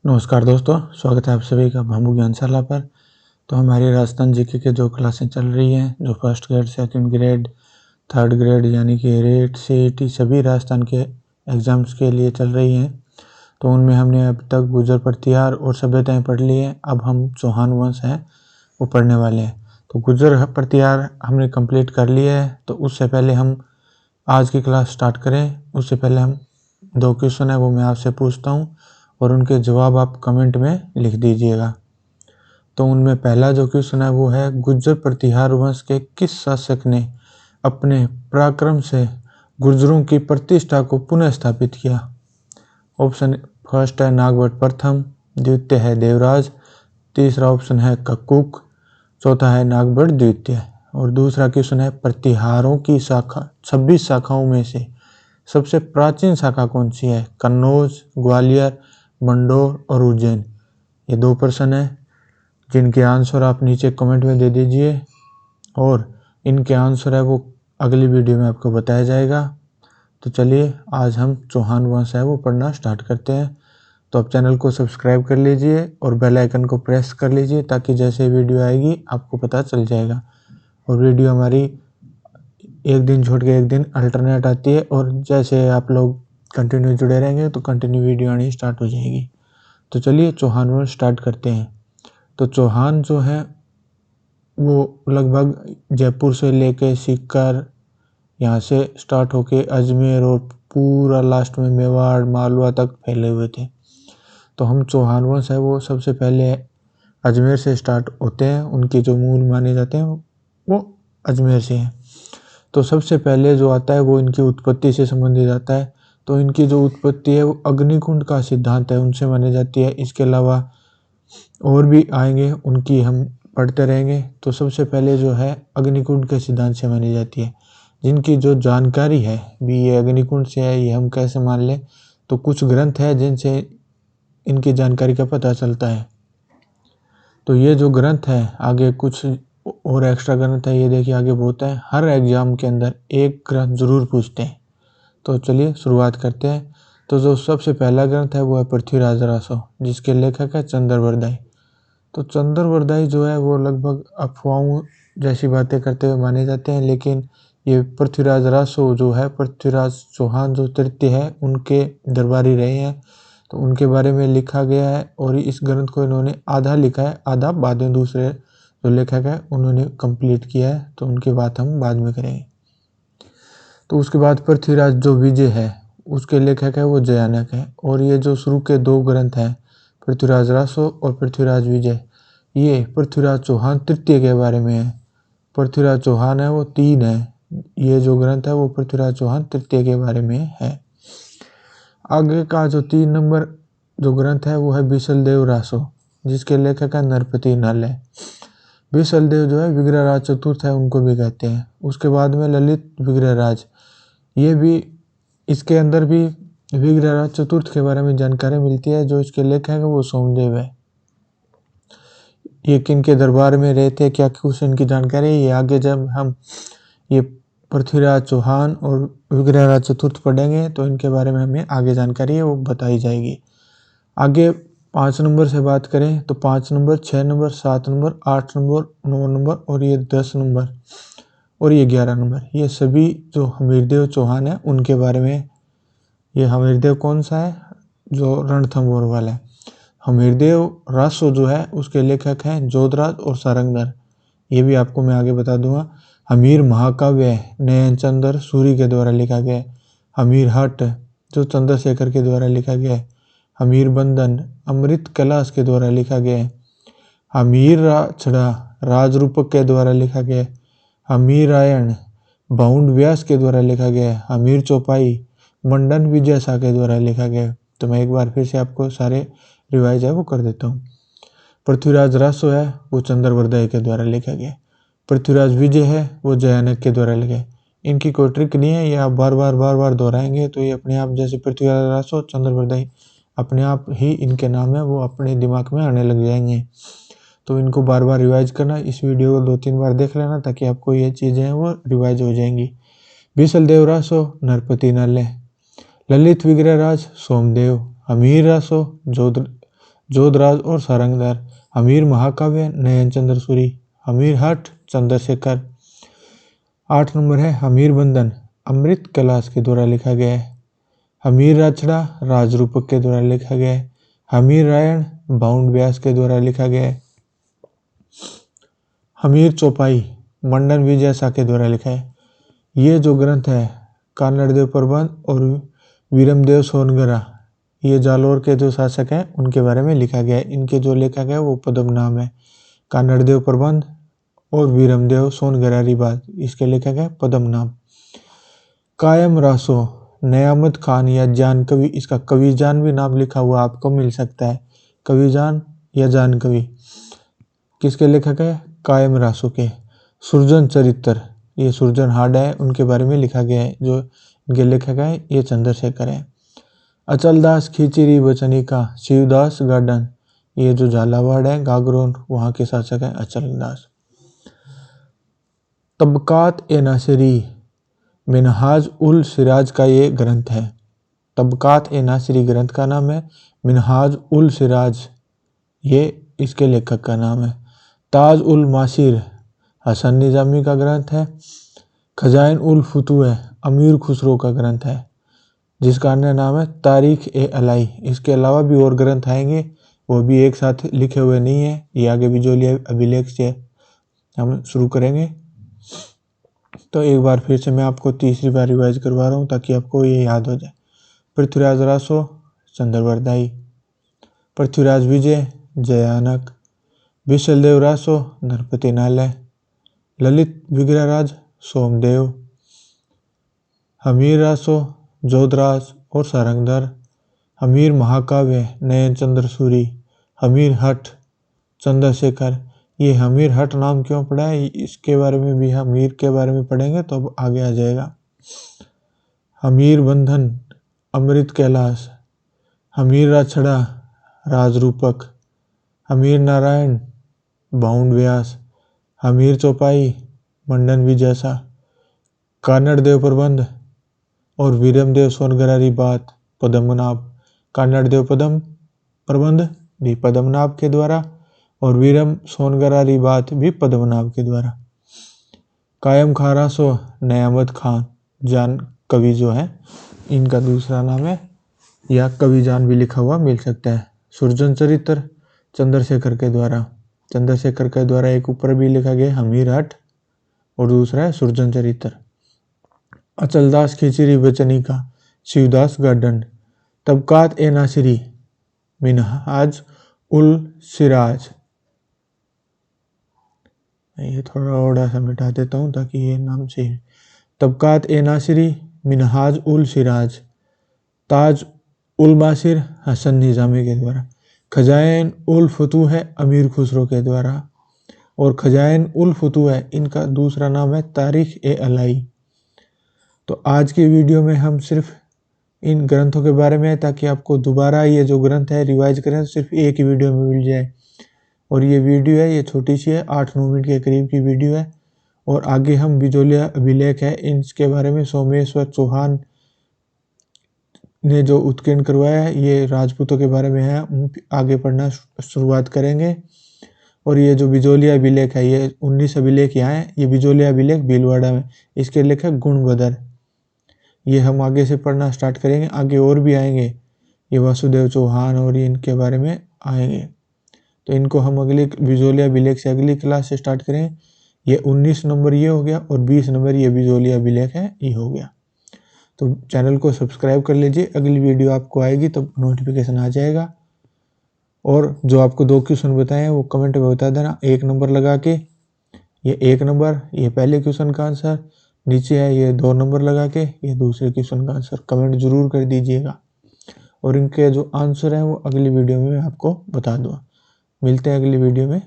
नमस्कार दोस्तों, स्वागत है आप सभी का भामू ज्ञानशाला पर। तो हमारी राजस्थान जीके के जो क्लासें चल रही हैं, जो first grade, second grade, third grade यानी कि रेट सीईटी सभी राजस्थान के एग्ज़ाम्स के लिए चल रही हैं। तो उनमें हमने अब तक गुर्जर प्रतिहार और सभ्यताएं पढ़ ली हैं। अब हम चौहान वंश हैं वो पढ़ने वाले हैं। तो गुर्जर प्रतिहार हमने कंप्लीट कर लिया है। तो उससे पहले हम आज की क्लास स्टार्ट करें, उससे पहले हम 2 क्वेश्चन है वो मैं आपसे पूछता हूँ और उनके जवाब आप कमेंट में लिख दीजिएगा। तो उनमें पहला जो क्वेश्चन है वो है, गुर्जर प्रतिहार वंश के किस शासक ने अपने पराक्रम से गुर्जरों की प्रतिष्ठा को पुनः स्थापित किया? ऑप्शन फर्स्ट है नागभट्ट प्रथम, द्वितीय है देवराज, तीसरा ऑप्शन है कक्कुक, चौथा है नागभट्ट द्वितीय। और दूसरा क्वेश्चन है, प्रतिहारों की शाखा 26 शाखाओं में से सबसे प्राचीन शाखा कौन सी है? कन्नौज, ग्वालियर, मंडोर और उज्जैन। ये 2 प्रश्न है जिनके आंसर आप नीचे कमेंट में दे दीजिए और इनके आंसर है वो अगली वीडियो में आपको बताया जाएगा। तो चलिए आज हम चौहान वंश है वो पढ़ना स्टार्ट करते हैं। तो आप चैनल को सब्सक्राइब कर लीजिए और बेल आइकन को प्रेस कर लीजिए ताकि जैसे वीडियो आएगी आपको पता चल जाएगा। और वीडियो हमारी एक दिन छोड़ के एक दिन अल्टरनेट आती है और जैसे आप लोग कंटिन्यू जुड़े रहेंगे तो कंटिन्यू वीडियो आनी स्टार्ट हो जाएगी। तो चलिए चौहान वंश स्टार्ट करते हैं। तो चौहान जो है वो लगभग जयपुर से लेके सीकर यहाँ से स्टार्ट होके अजमेर और पूरा लास्ट में मेवाड़ मालवा तक फैले हुए थे। तो हम चौहान वंश है वो सबसे पहले अजमेर से स्टार्ट होते हैं। उनके जो मूल माने जाते हैं वो अजमेर से हैं। तो सबसे पहले जो आता है वो इनकी उत्पत्ति से संबंधित आता है। तो इनकी जो उत्पत्ति है वो अग्निकुंड का सिद्धांत है उनसे मानी जाती है। इसके अलावा और भी आएंगे, उनकी हम पढ़ते रहेंगे। तो सबसे पहले जो है अग्निकुंड के सिद्धांत से मानी जाती है। जिनकी जो जानकारी है भी ये अग्निकुंड से है, ये हम कैसे मान लें? तो कुछ ग्रंथ है जिनसे इनकी जानकारी का पता चलता है। तो ये जो ग्रंथ है, आगे कुछ और एक्स्ट्रा ग्रंथ है, ये देखिए आगे बहुत है। हर एग्जाम के अंदर एक ग्रंथ जरूर पूछते हैं। तो चलिए शुरुआत करते हैं। तो जो सबसे पहला ग्रंथ है वो है पृथ्वीराज रासो, जिसके लेखक है चंद्रवरदाई। तो चंद्रवरदाई जो है वो लगभग अफवाहों जैसी बातें करते हुए माने जाते हैं, लेकिन ये पृथ्वीराज रासो जो है, पृथ्वीराज चौहान जो तृतीय है उनके दरबारी रहे हैं। तो उनके बारे में लिखा गया है और इस ग्रंथ को इन्होंने आधा लिखा है, आधा बाद में दूसरे जो लेखक है उन्होंने कंप्लीट किया है। तो उनकी बात हम बाद में करेंगे। तो उसके बाद पृथ्वीराज जो विजय है उसके लेखक है वो जयानक है। और ये जो शुरू के 2 ग्रंथ हैं, पृथ्वीराज रासो और पृथ्वीराज विजय, ये पृथ्वीराज चौहान तृतीय के बारे में है। पृथ्वीराज चौहान है वो 3 है, ये जो ग्रंथ है वो पृथ्वीराज चौहान तृतीय के बारे में है। आगे का जो 3 नंबर जो ग्रंथ है वो है बिसलदेव रासो, जिसके लेखक है नरपति नल है। बिसलदेव जो है विग्रहराज चतुर्थ है, उनको भी कहते हैं। उसके बाद में ललित विग्रहराज, ये भी इसके अंदर भी विग्रहराज चतुर्थ के बारे में जानकारी मिलती है। जो इसके लेखक है वो सोमदेव है। ये किन के दरबार में रहते, क्या कुछ इनकी जानकारी है, ये आगे जब हम ये पृथ्वीराज चौहान और विग्रहराज चतुर्थ पढ़ेंगे तो इनके बारे में हमें आगे जानकारी है वो बताई जाएगी। आगे 5 नंबर से बात करें तो 5 number, 6 number, 7 number, 8 number, 9 number और ये 10 नंबर और ये 11 नंबर, ये सभी जो हमीरदेव चौहान है उनके बारे में। ये हमीरदेव कौन सा है? जो रणथंभौर वाला है। हमीरदेव रासो जो है उसके लेखक हैं जोधराज और सारंगधर। ये भी आपको मैं आगे बता दूंगा। हमीर महाकाव्य नयनचंद्र सूरी के द्वारा लिखा गया है। हमीर हट जो चंद्रशेखर के द्वारा लिखा गया है। हमीर बंधन अमृत कैलाश के द्वारा लिखा गया है। हमीर छड़ा राजरूपक के द्वारा लिखा गया है। हमीर रायण बाउंड व्यास के द्वारा लिखा गया है। हमीर चौपाई मंडन विजय शाह के द्वारा लिखा गया है। तो मैं एक बार फिर से आपको सारे रिवाइज है वो कर देता हूँ। पृथ्वीराज रासो है वो चंद्रवरदाई के द्वारा लिखा गया। पृथ्वीराज विजय है वो जयानक के द्वारा लिखा। इनकी कोई ट्रिक नहीं है, ये आप बार बार दोहराएंगे तो ये अपने आप, जैसे पृथ्वीराज रासो चंद्रवरदाई, अपने आप ही इनके नाम है वो अपने दिमाग में आने लग जाएंगे। तो इनको बार बार रिवाइज करना, इस वीडियो को 2-3 बार देख लेना ताकि आपको ये चीज़ें हैं वो रिवाइज हो जाएंगी। बिसलदेव रासो नरपति नल, ललित विग्रहराज सोमदेव, हमीर रासो जोधराज और सारंगधर। हमीर महाकाव्य नयन चंद्र सूरी। हमीर हट चंद्रशेखर। 8 नंबर है हमीर बंधन अमृत कैलाश के द्वारा लिखा गया है। हमीर राछड़ा राजरूपक के द्वारा लिखा गया है। हमीर रायण बाउंड व्यास के द्वारा लिखा गया है। हमीर चौपाई मंडन विजय शाह के द्वारा लिखा है। ये जो ग्रंथ है कानड़देव प्रबंध और वीरमदेव सोनगरा, ये जालोर के जो शासक हैं उनके बारे में लिखा गया है। इनके जो लेखक है वो पद्मनाभ है। कानड़देव प्रबंध और वीरमदेव सोनगरारी बात, इसके लेखक है पद्मनाभ। कायम रासो नयामत खान या जान कवि, इसका कवि जान भी नाम लिखा हुआ आपको मिल सकता है। कवि जान या जान कवि किसके लेखक है? कायम रासो के। सुरजन चरित्र, ये सुरजन हार्ड है, उनके बारे में लिखा गया है। जो इनके लेखक है ये चंद्रशेखर है। अचलदास खिचड़ी बचनी का शिवदास गार्डन, ये जो झालावाड़ है गागरोन वहाँ के शासक है अचलदास। तबकात ए नासिरी मिनहाज उल सिराज का ये ग्रंथ है। तबकात ए नासिरी ग्रंथ का नाम है। मिनहाज उल सिराज ये इसके लेखक का नाम है। ताज उल मासिर हसन निजामी का ग्रंथ है। खजाइन उल फुतूह अमीर खुसरो का ग्रंथ है, जिसका अन्य नाम है तारीख ए अलाई। इसके अलावा भी और ग्रंथ आएंगे, वो भी एक साथ लिखे हुए नहीं है। ये आगे बिजोलिया अभिलेख से हम शुरू करेंगे। तो एक बार फिर से मैं आपको तीसरी बार रिवाइज करवा रहा हूँ ताकि आपको ये याद हो जाए। पृथ्वीराज रासो चंद्रवरदाई। पृथ्वीराज विजय जयानक। विशलदेव रासो नरपति नालय। ललित विग्रहराज सोमदेव। हमीर रासो जोधराज और सारंगधर। हमीर महाकाव्य नयन चंद्र सूरी। हमीर हट चंद्रशेखर। ये हमीर हट नाम क्यों पड़ा है इसके बारे में भी हमीर के बारे में पढ़ेंगे तो अब आगे आ जाएगा। हमीर बंधन अमृत कैलाश। हमीर राछड़ा राजरूपक। हमीर नारायण बाउंड व्यास। हमीर चौपाई मंडन विजय शाह। कानड़देव प्रबंध और वीरमदेव सोनगरारी बात पद्मनाभ। कानड़देव पद्म प्रबंध भी पद्मनाभ के द्वारा और वीरम सोनगरारी बात भी पद्मनाभ के द्वारा। कायम खां रासो नयामत खान जान कवि जो है इनका दूसरा नाम है, या कवि जान भी लिखा हुआ मिल सकता है। सुरजन चरित्र चंद्रशेखर के द्वारा। चंद्रशेखर के द्वारा एक ऊपर भी लिखा गया हमीर हट और दूसरा है सुरजन चरित्र। अचलदास खिचड़ी बचनी का शिवदास गार्डन। तबकात ए नासिरी मिनहाज उल सिराज, ये थोड़ा सा मिटा देता हूँ ताकि ये नाम से। तबकात ए नासिरी मिनहाज उल सिराज। ताज उल मासिर हसन निजामी के द्वारा। खजाइन उल फतूह है अमीर खुसरो के द्वारा और खजाइन उल फतूह है इनका दूसरा नाम है तारीख ए अलाई। तो आज की वीडियो में हम सिर्फ इन ग्रंथों के बारे में, ताकि आपको दोबारा ये जो ग्रंथ है रिवाइज करें तो सिर्फ एक ही वीडियो में मिल जाए। और ये वीडियो है ये छोटी सी है, 8-9 मिनट के करीब की वीडियो है। और आगे हम बिजोलिया अभिलेख है इनके बारे में सोमेश्वर चौहान ने जो उत्कीर्ण करवाया है, ये राजपूतों के बारे में है, आगे पढ़ना शुरुआत करेंगे। और ये जो बिजोलिया अभिलेख है ये 19 अभिलेख यहाँ है। ये बिजोलिया अभिलेख भीलवाड़ा में, इसके लेखक गुणभद्र, ये हम आगे से पढ़ना स्टार्ट करेंगे। आगे और भी आएंगे, ये वासुदेव चौहान और इनके बारे में आएंगे। तो इनको हम अगली बिजोलिया अभिलेख से अगली क्लास से स्टार्ट करेंगे। ये 19 नंबर ये हो गया और 20 नंबर ये बिजोलिया अभिलेख है ये हो गया। तो चैनल को सब्सक्राइब कर लीजिए, अगली वीडियो आपको आएगी तो नोटिफिकेशन आ जाएगा। और जो आपको 2 क्वेश्चन बताए हैं वो कमेंट में बता देना 1 नंबर लगा के। ये 1 नंबर ये पहले क्वेश्चन का आंसर, नीचे है ये 2 नंबर लगा के ये दूसरे क्वेश्चन का आंसर कमेंट जरूर कर दीजिएगा। और इनके जो आंसर हैं वो अगली वीडियो में मैं आपको बता दूँगा। मिलते हैं अगली वीडियो में।